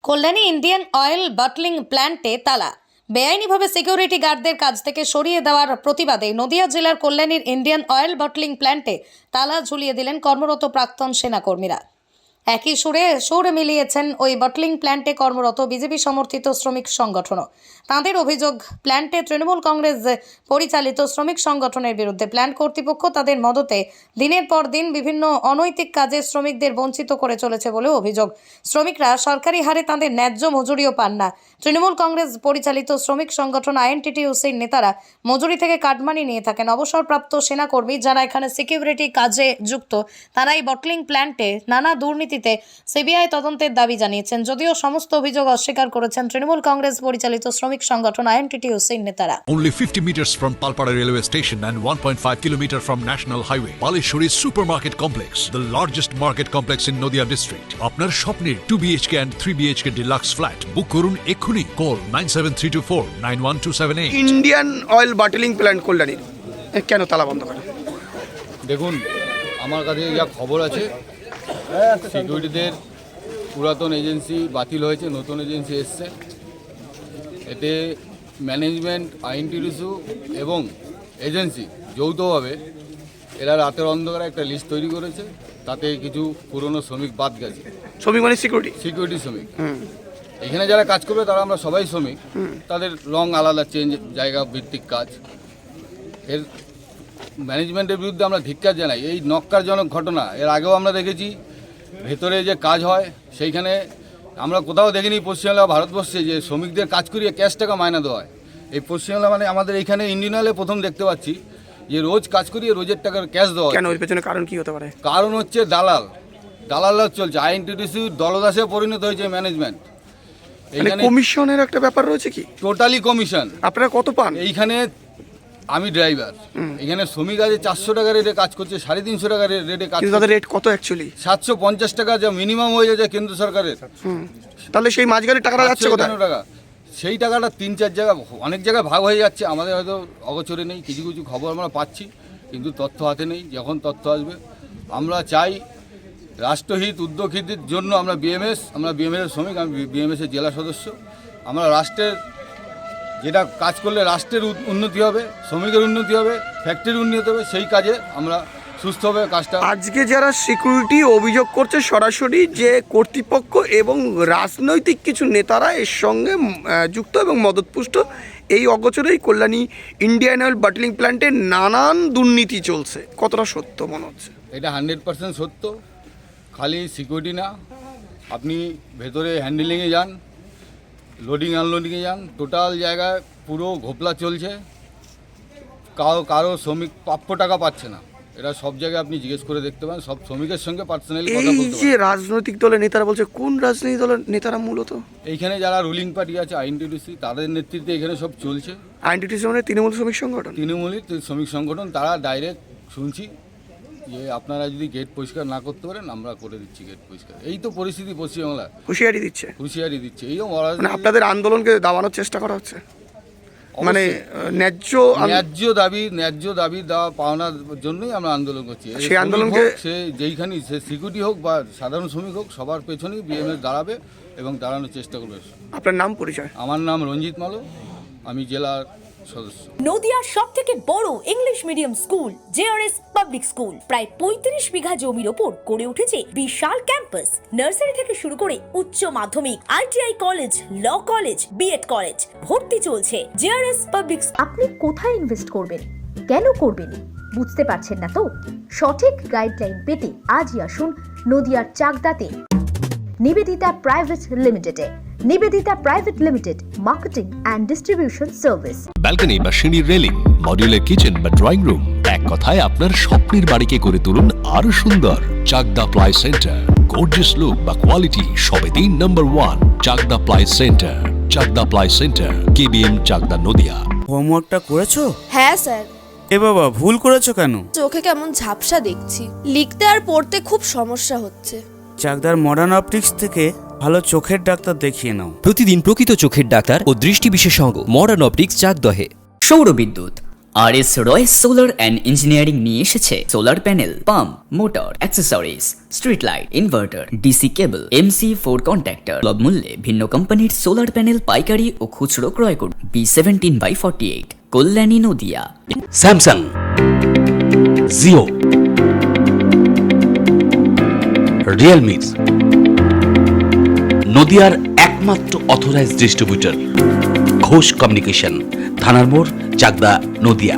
Kalyani Indian Oil bottling প্ল্যান্টে তালা। বেআইনিভাবে security গার্ডদের কাজ থেকে সরিয়ে দেওয়ার প্রতিবাদে নদিয়া জেলার কল্যাণীর ইন্ডিয়ান অয়েল বটলিং প্ল্যান্টে তালা ঝুলিয়ে দিলেন কর্মরত প্রাক্তন সেনাকর্মীরা। একই সুর মিলিয়েছেন ওই বটলিং প্ল্যান্টে কর্মরত বিজেপি সমর্থিত শ্রমিক সংগঠনও। তাঁদের অভিযোগ, প্ল্যান্টে তৃণমূল কংগ্রেস পরিচালিত শ্রমিক সংগঠনের বিরুদ্ধে প্ল্যান্ট কর্তৃপক্ষ তাদের মদতে দিনের পর দিন বিভিন্ন অনৈতিক কাজে শ্রমিকদের বঞ্চিত করে চলেছে বলেও অভিযোগ। শ্রমিকরা সরকারি হারে তাঁদের ন্যায্য মজুরিও পান না। তৃণমূল কংগ্রেস পরিচালিত শ্রমিক সংগঠন আইএনটিটিইউসির নেতারা মজুরি থেকে কাটমানি নিয়ে থাকেন। অবসরপ্রাপ্ত সেনাকর্মী যারা এখানে সিকিউরিটি কাজে যুক্ত, তারা এই বটলিং প্ল্যান্টে নানা দুর্নীতিতে সিবিআই তদন্তের দাবি জানিয়েছেন। যদিও সমস্ত অভিযোগ অস্বীকার করেছেন তৃণমূল কংগ্রেস পরিচালিত শ্রমিক সংগঠন আইএনটিটিইউসির নেতারা। Only 50 meters from Palpara railway station and 1.5 kilometer from National Highway, Palishuri Supermarket Complex, the largest market complex in Nodia district. আপনার স্বপ্নের 2 BHK and 3 BHK deluxe flat বুক করুন এক্ষুনি। Call 9732491278. Indian Oil bottling plant কল্যাণীর কেন তালা বন্ধ করা? দেখুন, আমার কাছে যা খবর আছে, সিকিউরিটিদের পুরাতন এজেন্সি বাতিল হয়েছে, নতুন এজেন্সি এসছে। এতে ম্যানেজমেন্ট, আইএনটিটিইউসি এবং এজেন্সি যৌথভাবে এরা রাতের অন্ধকারে একটা লিস্ট তৈরি করেছে। তাতে কিছু পুরনো শ্রমিক বাদ গেছে। শ্রমিক মানে সিকিউরিটি শ্রমিক। এখানে যারা কাজ করবে তারা আমরা সবাই শ্রমিক, তাদের রং আলাদা, চেঞ্জ, জায়গা ভিত্তিক কাজ। এর ম্যানেজমেন্টের বিরুদ্ধে আমরা ধিক্কার জানাই। এই নক্কারজনক ঘটনা এর আগেও আমরা দেখেছি। ভেতরে যে কাজ হয় সেইখানে আমরা কোথাও দেখিনি পশ্চিমবাংলা ভারতবর্ষে যে শ্রমিকদের কাজ করিয়ে ক্যাশ টাকা মায়না দেওয়া হয়। এই পশ্চিমবাংলা মানে আমাদের এইখানে ইন্ডিয়ান অয়েলে প্রথম দেখতে পাচ্ছি যে রোজ কাজ করিয়ে রোজের টাকার ক্যাশ দেওয়া। কেন? এর পেছনে কারণ কি হতে পারে? কারণ হচ্ছে দালাল চলছে। আইএনটিটিইউসি দলদাসে পরিণত হয়েছে ম্যানেজমেন্ট। এইখানে কমিশনের একটা ব্যাপার রয়েছে কি? Totally commission. আপনারা কত পান? এইখানে আমি ড্রাইভার, এখানে শ্রমিক আছে 400 টাকা রেটে কাজ করছে, 350 টাকা রেটে কাজ। তাদের রেট কত অ্যাকচুয়ালি? 750 টাকা যা মিনিমাম হয়ে যায় কেন্দ্র সরকারের। তাহলে সেই মাঝখানে টাকাটা যাচ্ছে কোথায়? টাকা সেই টাকাটা 3-4 জায়গা, অনেক জায়গায় ভাগ হয়ে যাচ্ছে। আমাদের হয়তো অগোচরে নেই, কিছু কিছু খবর আমরা পাচ্ছি, কিন্তু তথ্য হাতে নেই। যখন তথ্য আসবে আমরা চাই রাষ্ট্রহিত, উদ্যোগহিতের জন্য আমরা বিএমএস শ্রমিক, আমি বিএমএসের জেলা সদস্য। আমরা রাষ্ট্রের যেটা কাজ করলে রাষ্ট্রের উন্নতি হবে, শ্রমিকের উন্নতি হবে, ফ্যাক্টরির উন্নতি হবে, সেই কাজে আমরা সুস্থভাবে কাজটা। আজকে যারা সিকিউরিটি অভিযোগ করছে সরাসরি যে কর্তৃপক্ষ এবং রাজনৈতিক কিছু নেতারা এর সঙ্গে যুক্ত এবং মদতপুষ্ট, এই অগোচরেই কল্যাণী ইন্ডিয়ান অয়েল বটলিং প্ল্যান্টে নানান দুর্নীতি চলছে। কতটা সত্য মনে হচ্ছে? এটা 100% সত্য। খালি সিকিউরিটি না, আপনি ভেতরে হ্যান্ডেলিংয়ে যান, লোডিং আনলোডিংয়ে যান, টোটাল জায়গায় পুরো ঘোপলা চলছে। কারো শ্রমিক প্রাপ্য টাকা পাচ্ছে না। এটা সব জায়গায় আপনি জিজ্ঞেস করে দেখতে পারেন, সব শ্রমিকের সঙ্গে পার্সোনালি কথা বলতে পারেন। এই যে রাজনৈতিক দলের নেতারা বলছে, কোন রাজনৈতিক দলের নেতারা মূলত? এইখানে যারা রুলিং পার্টি আছে, আইএনটিটিইউসি, তাদের নেতৃত্বে এখানে সব চলছে। আইএনটিটিইউসি মানে তৃণমূল শ্রমিক সংগঠন। তৃণমূলী শ্রমিক সংগঠন, তারা ডাইরেক্ট শুনছি যে আপনারা যদি গেট পরিষ্কার না করতে পারেন আমরা করে দিচ্ছি গেট পরিষ্কার। এই তো পরিস্থিতি পশ্চিমবাংলা। হুঁশিয়ারি দিচ্ছে। এই আপনাদের আন্দোলনকে দাবানোর চেষ্টা করা হচ্ছে, মানে ন্যায্য দাবি দেওয়া পাওনার জন্যই আমরা আন্দোলন করছি। সেই আন্দোলনকে সে যেইখানে সে সিকিউরিটি হোক বা সাধারণ শ্রমিক হোক, সবার পেছনেই বিএমএস দাঁড়াবে এবং দাঁড়ানোর চেষ্টা করবে। আপনার নাম, পরিচয়? আমার নাম রঞ্জিত মালো, আমি জেলার সদস্য। নদিয়ার সবথেকে বড় English medium school JRS public school প্রায় 35 বিঘা জমির ওপর গড়ে উঠেছে বিশাল ক্যাম্পাস। নার্সারি থেকে শুরু করে উচ্চ মাধ্যমিক, ITI college, law college, BEd college, ভর্তি চলছে। JRS public. আপনি কোথায় ইনভেস্ট করবেন, কেন করবেন বুঝতে পারছেন না তো? সঠিক গাইডলাইন পেতে আজই আসুন নদিয়ার চাকদাতে নিবেদিতা প্রাইভেট লিমিটেডে। Nivedita private limited, marketing and distribution service. Balcony বা সিঁড়ির রেলিং, মডিউলার কিচেন বা ড্রয়িং রুম, এক কথায় আপনার স্বপ্নের বাড়িকে করে তুলুন আরো সুন্দর। Chakdah ply centre, gorgeous look বা কোয়ালিটি সবে 3 number 1 Chakdah ply centre. Chakdah ply centre, KBM, Chakdah, Nadia. হোমওয়ার্কটা করেছো? হ্যাঁ স্যার। এ বাবা, ভুল করেছো কেন? চোখে কেমন ঝাপসা দেখছি, লিখতে আর পড়তে খুব সমস্যা হচ্ছে। চাকদার মডার্ন অপটিক্স থেকে ভালো চোখের ডাক্তার দেখিয়ে নাও। প্রতিদিন প্রকৃত চোখের ডাক্তার ও দৃষ্টি বিশেষজ্ঞ মডার্ন অপটিক্স চাকদহে। সৌরবিদ্যুৎ R S Royce solar and engineering নিয়ে এসেছে solar panel, pump, motor, accessories, street light, inverter, DC cable, MC4 contactor. সুলভ মূল্যে ভিন্ন কোম্পানির সোলার প্যানেল পাইকারি ও খুচরো ক্রয় করুন। B17/48, Kalyani, Nadia. Samsung, Jio, Realme, নদিয়ার একমাত্র অথরাইজড ডিস্ট্রিবিউটর ঘোষ কমিউনিকেশন, থানার মোড়, চাকদা, নদিয়া।